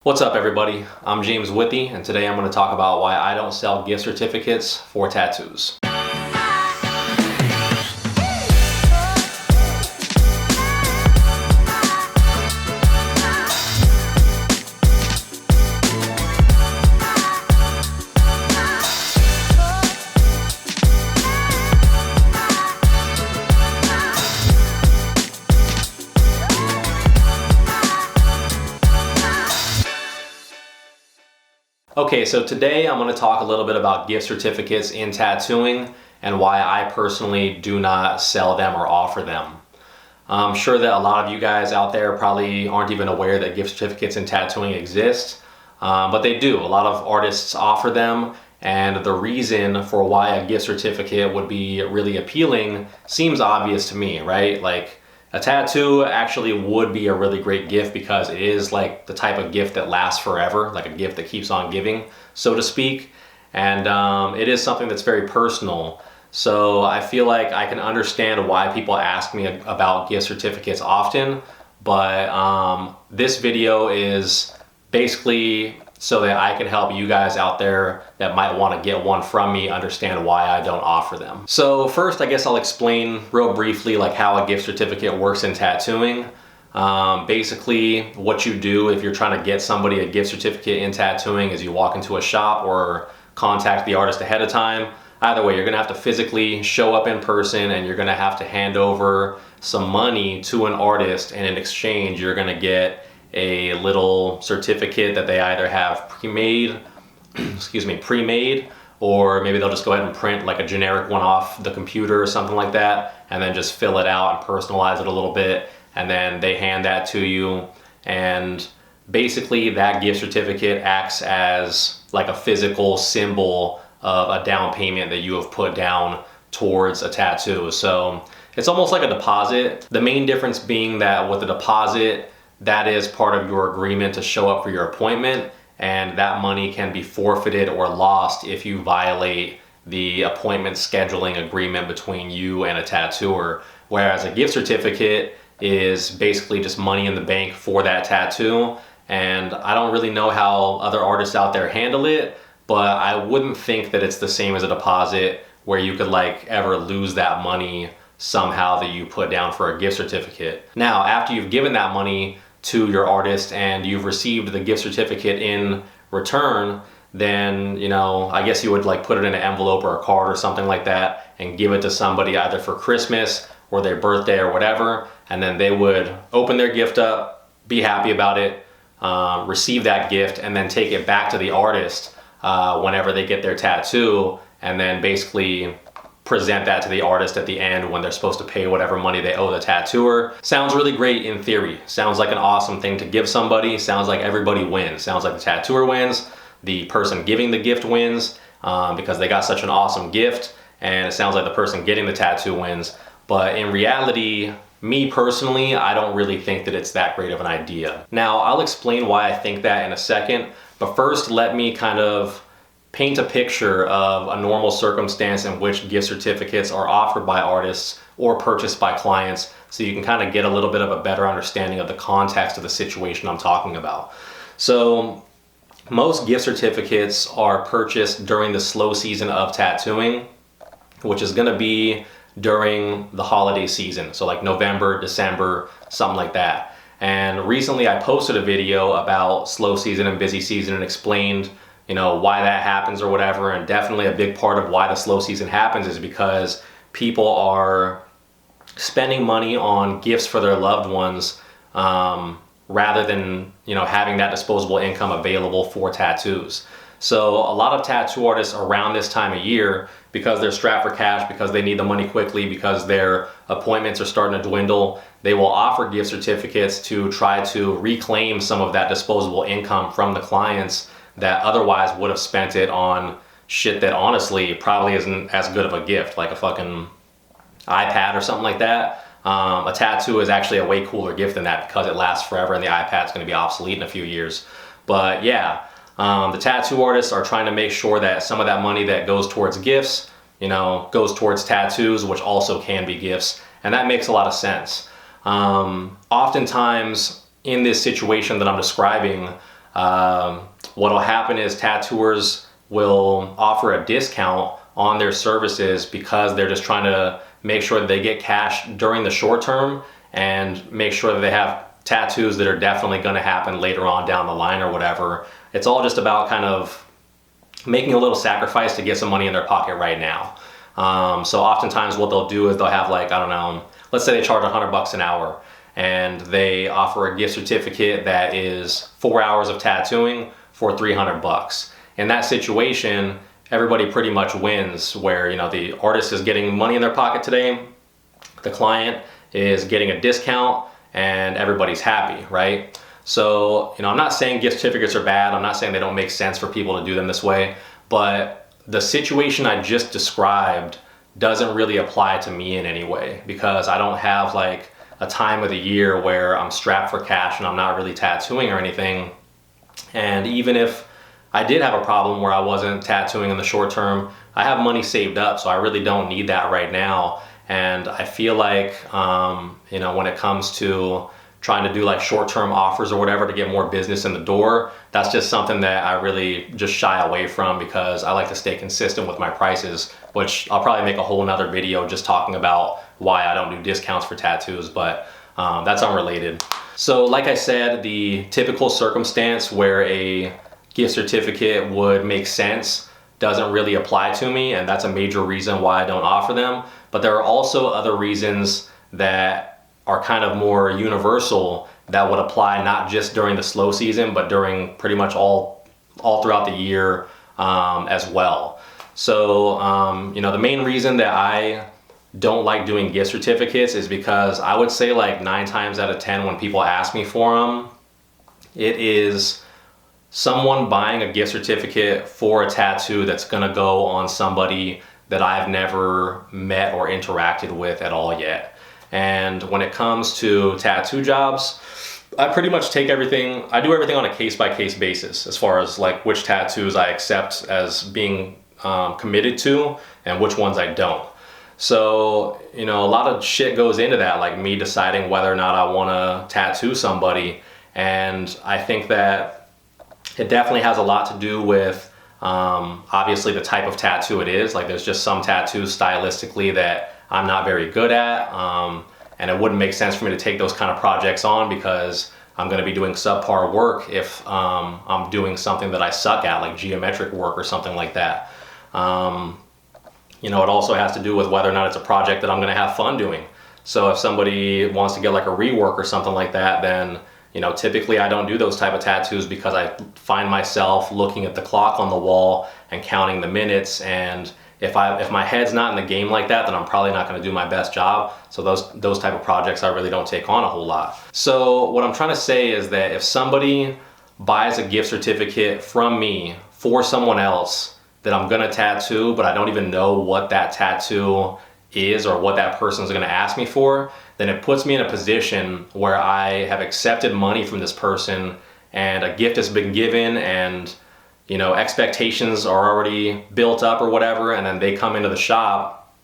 What's up, everybody? I'm James Withy, and today I'm going to talk about why I don't sell gift certificates for tattoos. Okay, so today I'm going to talk a little bit about gift certificates in tattooing and why I personally do not sell them or offer them. I'm sure that a lot of you guys out there probably aren't even aware that gift certificates in tattooing exist, but they do. A lot of artists offer them, and the reason for why a gift certificate would be really appealing seems obvious to me, right? Like, a tattoo actually would be a really great gift because it is like the type of gift that lasts forever, like a gift that keeps on giving, so to speak. And it is something that's very personal. So I feel like I can understand why people ask me about gift certificates often, but this video is basically so that I can help you guys out there that might want to get one from me understand why I don't offer them. So first, I guess I'll explain real briefly like how a gift certificate works in tattooing. Basically, what you do if you're trying to get somebody a gift certificate in tattooing is you walk into a shop or contact the artist ahead of time. Either way, you're gonna have to physically show up in person, and you're gonna have to hand over some money to an artist, and in exchange, you're gonna get a little certificate that they either have pre-made, or maybe they'll just go ahead and print like a generic one off the computer or something like that, and then just fill it out and personalize it a little bit, and then they hand that to you. And basically that gift certificate acts as like a physical symbol of a down payment that you have put down towards a tattoo. So it's almost like a deposit. The main difference being that with a deposit, that is part of your agreement to show up for your appointment, and that money can be forfeited or lost if you violate the appointment scheduling agreement between you and a tattooer. Whereas a gift certificate is basically just money in the bank for that tattoo. And I don't really know how other artists out there handle it, but I wouldn't think that it's the same as a deposit where you could like ever lose that money somehow that you put down for a gift certificate. Now, after you've given that money to your artist and you've received the gift certificate in return, then, you know, I guess you would like put it in an envelope or a card or something like that and give it to somebody either for Christmas or their birthday or whatever, and then they would open their gift up, be happy about it, receive that gift, and then take it back to the artist whenever they get their tattoo, and then basically present that to the artist at the end when they're supposed to pay whatever money they owe the tattooer. Sounds really great in theory. Sounds like an awesome thing to give somebody. Sounds like everybody wins. Sounds like the tattooer wins, the person giving the gift wins because they got such an awesome gift, and it sounds like the person getting the tattoo wins. But in reality, me personally, I don't really think that it's that great of an idea. Now, I'll explain why I think that in a second, but first let me kind of paint a picture of a normal circumstance in which gift certificates are offered by artists or purchased by clients, so you can kind of get a little bit of a better understanding of the context of the situation I'm talking about. So most gift certificates are purchased during the slow season of tattooing, which is going to be during the holiday season, so like November, December, something like that. And recently I posted a video about slow season and busy season and explained, you know, why that happens or whatever. And definitely a big part of why the slow season happens is because people are spending money on gifts for their loved ones rather than, you know, having that disposable income available for tattoos. So a lot of tattoo artists around this time of year, because they're strapped for cash, because they need the money quickly, because their appointments are starting to dwindle, they will offer gift certificates to try to reclaim some of that disposable income from the clients that otherwise would have spent it on shit that honestly probably isn't as good of a gift, like a fucking iPad or something like that. A tattoo is actually a way cooler gift than that because it lasts forever and the iPad's going to be obsolete in a few years. But yeah, the tattoo artists are trying to make sure that some of that money that goes towards gifts, you know, goes towards tattoos, which also can be gifts, and that makes a lot of sense. Oftentimes in this situation that I'm describing, what'll happen is tattooers will offer a discount on their services because they're just trying to make sure that they get cash during the short term and make sure that they have tattoos that are definitely going to happen later on down the line or whatever. It's all just about kind of making a little sacrifice to get some money in their pocket right now. So oftentimes what they'll do is they'll have like, I don't know, let's say they charge $100 an hour and they offer a gift certificate that is 4 hours of tattooing for $300. In that situation, everybody pretty much wins, where, you know, the artist is getting money in their pocket today, the client is getting a discount, and everybody's happy, right? So, you know, I'm not saying gift certificates are bad. I'm not saying they don't make sense for people to do them this way, but the situation I just described doesn't really apply to me in any way, because I don't have like a time of the year where I'm strapped for cash and I'm not really tattooing or anything. And even if I did have a problem where I wasn't tattooing in the short term, I have money saved up, so I really don't need that right now. And I feel like, you know, when it comes to trying to do like short-term offers or whatever to get more business in the door, that's just something that I really just shy away from, because I like to stay consistent with my prices, which I'll probably make a whole nother video just talking about why I don't do discounts for tattoos, but that's unrelated. So like I said, the typical circumstance where a gift certificate would make sense doesn't really apply to me, and that's a major reason why I don't offer them. But there are also other reasons that are kind of more universal that would apply not just during the slow season, but during pretty much all throughout the year as well. So, you know, the main reason that I don't like doing gift certificates is because I would say like 9 times out of 10 when people ask me for them, it is someone buying a gift certificate for a tattoo that's gonna go on somebody that I've never met or interacted with at all yet. And when it comes to tattoo jobs, I pretty much take everything, I do everything on a case-by-case basis as far as like which tattoos I accept as being committed to and which ones I don't. So, you know, a lot of shit goes into that, like me deciding whether or not I wanna tattoo somebody. And I think that it definitely has a lot to do with obviously the type of tattoo it is. Like there's just some tattoos stylistically that I'm not very good at, and it wouldn't make sense for me to take those kind of projects on because I'm going to be doing subpar work if I'm doing something that I suck at, like geometric work or something like that. You know, it also has to do with whether or not it's a project that I'm going to have fun doing. So if somebody wants to get like a rework or something like that, then, you know, typically I don't do those type of tattoos because I find myself looking at the clock on the wall and counting the minutes, and if my head's not in the game like that, then I'm probably not going to do my best job. So those type of projects I really don't take on a whole lot. So what I'm trying to say is that if somebody buys a gift certificate from me for someone else that I'm going to tattoo, but I don't even know what that tattoo is or what that person's going to ask me for, then it puts me in a position where I have accepted money from this person and a gift has been given, and, you know, expectations are already built up or whatever, and then they come into the shop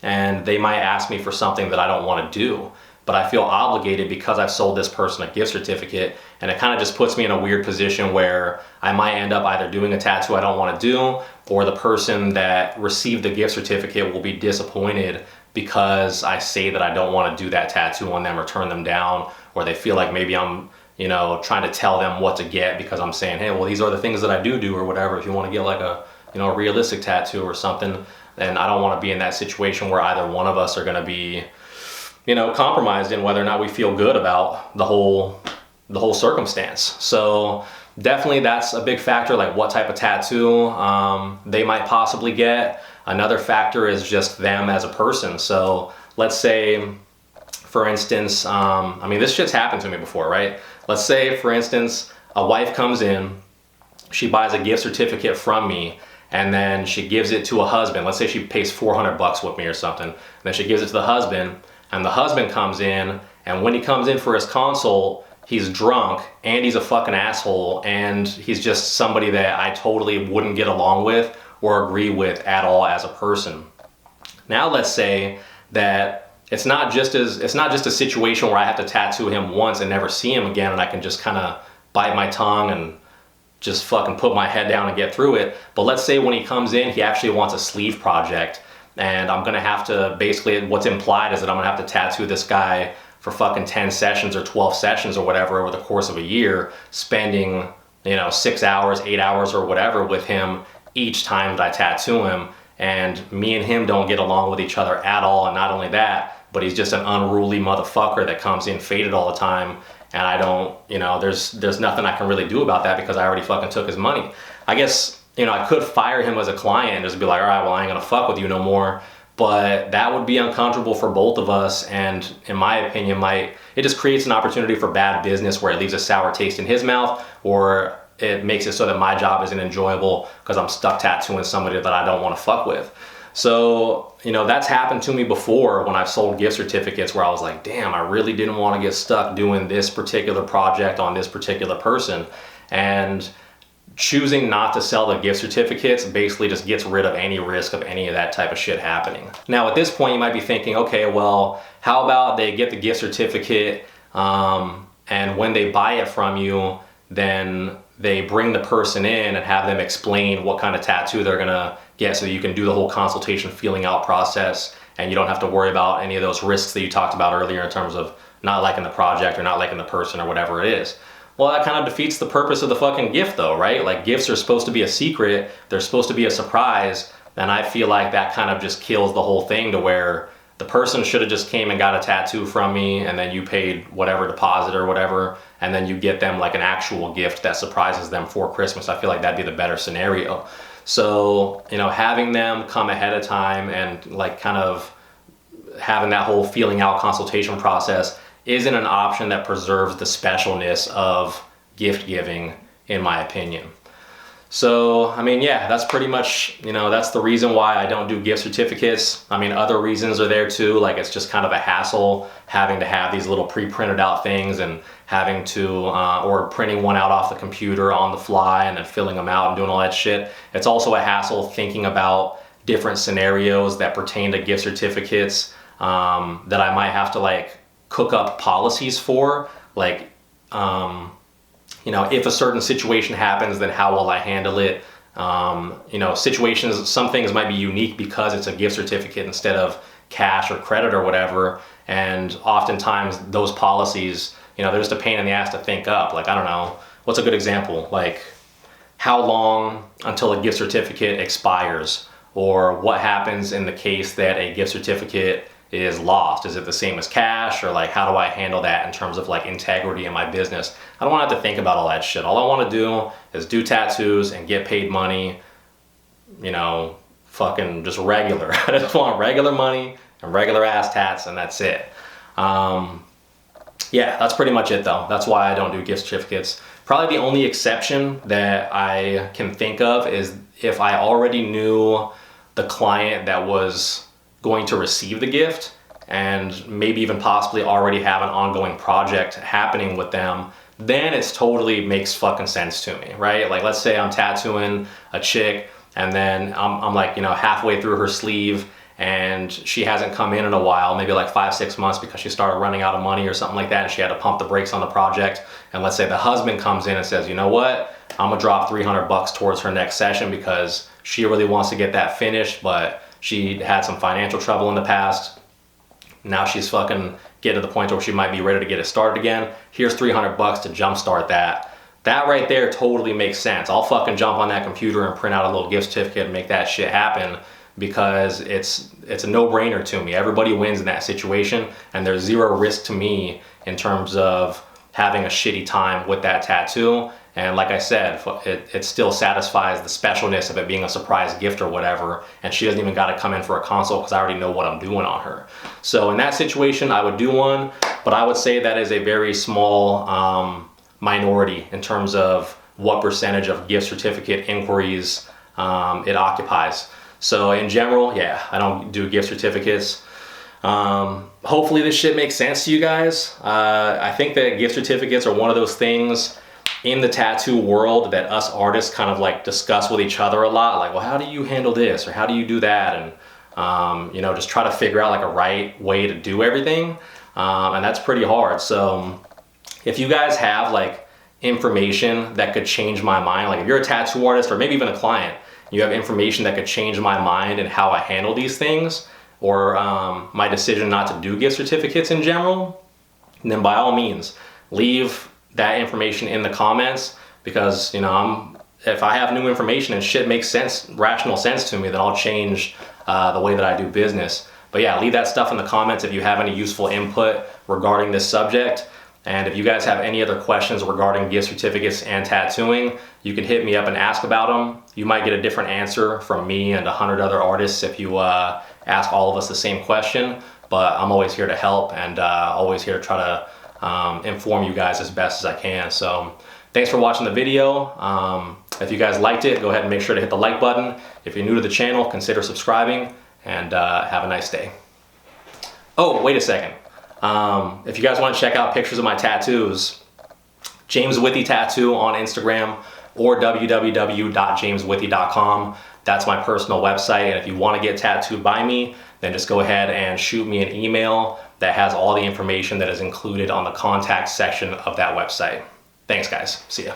and they might ask me for something that I don't want to do, but I feel obligated because I've sold this person a gift certificate, and it kind of just puts me in a weird position where I might end up either doing a tattoo I don't want to do, or the person that received the gift certificate will be disappointed because I say that I don't want to do that tattoo on them or turn them down, or they feel like maybe I'm, you know, trying to tell them what to get because I'm saying, hey, well, these are the things that I do or whatever. If you want to get like a, you know, a realistic tattoo or something, then I don't want to be in that situation where either one of us are going to be, you know, compromised in whether or not we feel good about the whole circumstance. So definitely that's a big factor, like what type of tattoo they might possibly get. Another factor is just them as a person. So let's say, for instance, I mean, this shit's happened to me before, right? Let's say, for instance, a wife comes in, she buys a gift certificate from me, and then she gives it to a husband. Let's say she pays $400 with me or something, and then she gives it to the husband, and the husband comes in, and when he comes in for his consult, he's drunk, and he's a fucking asshole, and he's just somebody that I totally wouldn't get along with or agree with at all as a person. Now let's say that it's not just a situation where I have to tattoo him once and never see him again, and I can just kind of bite my tongue and just fucking put my head down and get through it. But let's say when he comes in, he actually wants a sleeve project, and I'm gonna have to, basically what's implied is that I'm gonna have to tattoo this guy for fucking 10 sessions or 12 sessions or whatever over the course of a year, spending, 6 hours, 8 hours or whatever with him each time that I tattoo him. And me and him don't get along with each other at all. And not only that, but he's just an unruly motherfucker that comes in faded all the time. And I don't, there's nothing I can really do about that because I already fucking took his money. I guess, I could fire him as a client and just be like, all right, well, I ain't gonna fuck with you no more. But that would be uncomfortable for both of us. And in my opinion, it just creates an opportunity for bad business where it leaves a sour taste in his mouth, or it makes it so that my job isn't enjoyable because I'm stuck tattooing somebody that I don't want to fuck with. So, that's happened to me before when I've sold gift certificates where I was like, damn, I really didn't want to get stuck doing this particular project on this particular person. And choosing not to sell the gift certificates basically just gets rid of any risk of any of that type of shit happening. Now, at this point, you might be thinking, okay, well, how about they get the gift certificate and when they buy it from you, then they bring the person in and have them explain what kind of tattoo they're gonna get so that you can do the whole consultation feeling out process, and you don't have to worry about any of those risks that you talked about earlier in terms of not liking the project or not liking the person or whatever it is. Well, that kind of defeats the purpose of the fucking gift though, right? Like, gifts are supposed to be a secret, they're supposed to be a surprise, and I feel like that kind of just kills the whole thing to where the person should have just came and got a tattoo from me, and then you paid whatever deposit or whatever, and then you get them like an actual gift that surprises them for Christmas. I feel like that'd be the better scenario. So, having them come ahead of time and like kind of having that whole feeling out consultation process isn't an option that preserves the specialness of gift giving, in my opinion. So, that's pretty much, that's the reason why I don't do gift certificates. Other reasons are there too, like it's just kind of a hassle having to have these little pre-printed out things and having to, or printing one out off the computer on the fly and then filling them out and doing all that shit. It's also a hassle thinking about different scenarios that pertain to gift certificates that I might have to like cook up policies for, like, if a certain situation happens, then how will I handle it? Situations, some things might be unique because it's a gift certificate instead of cash or credit or whatever. And oftentimes those policies, they're just a pain in the ass to think up. Like, I don't know, what's a good example? Like, how long until a gift certificate expires? Or what happens in the case that a gift certificate is lost? Is it the same as cash? Or like, how do I handle that in terms of like integrity in my business? I don't want to have to think about all that shit. All I want to do is do tattoos and get paid money, fucking just regular. I just want regular money and regular ass tats, and that's it. That's pretty much it though. That's why I don't do gift certificates. Probably the only exception that I can think of is if I already knew the client that was going to receive the gift and maybe even possibly already have an ongoing project happening with them, then it's totally makes fucking sense to me, right? Like, let's say I'm tattooing a chick and then I'm like, halfway through her sleeve and she hasn't come in a while, maybe like 5-6 months because she started running out of money or something like that and she had to pump the brakes on the project. And let's say the husband comes in and says, you know what, I'm gonna drop $300 towards her next session because she really wants to get that finished, but she had some financial trouble in the past. Now she's fucking getting to the point where she might be ready to get it started again. Here's $300 to jumpstart that. That right there totally makes sense. I'll fucking jump on that computer and print out a little gift certificate and make that shit happen because it's a no-brainer to me. Everybody wins in that situation and there's zero risk to me in terms of having a shitty time with that tattoo. And like I said, it still satisfies the specialness of it being a surprise gift or whatever, and she doesn't even got to come in for a consult because I already know what I'm doing on her. So in that situation, I would do one, but I would say that is a very small minority in terms of what percentage of gift certificate inquiries it occupies. So in general, I don't do gift certificates. Hopefully this shit makes sense to you guys. I think that gift certificates are one of those things in the tattoo world that us artists kind of like discuss with each other a lot. Like, well, how do you handle this? Or how do you do that? And, just try to figure out like a right way to do everything. And that's pretty hard. So if you guys have like information that could change my mind, like if you're a tattoo artist or maybe even a client, you have information that could change my mind and how I handle these things, or my decision not to do gift certificates in general, then by all means, leave that information in the comments, because if I have new information and shit makes sense, rational sense to me, then I'll change the way that I do business. But yeah, leave that stuff in the comments if you have any useful input regarding this subject. And if you guys have any other questions regarding gift certificates and tattooing, you can hit me up and ask about them. You might get a different answer from me and 100 other artists if you ask all of us the same question, but I'm always here to help and always here to try to inform you guys as best as I can. So thanks for watching the video. If you guys liked it, go ahead and make sure to hit the like button. If you're new to the channel, consider subscribing, and have a nice day. Oh, wait a second. If you guys want to check out pictures of my tattoos, James Withy Tattoo on Instagram or www.jameswithy.com. That's my personal website, and if you want to get tattooed by me, then just go ahead and shoot me an email that has all the information that is included on the contact section of that website. Thanks guys, see ya.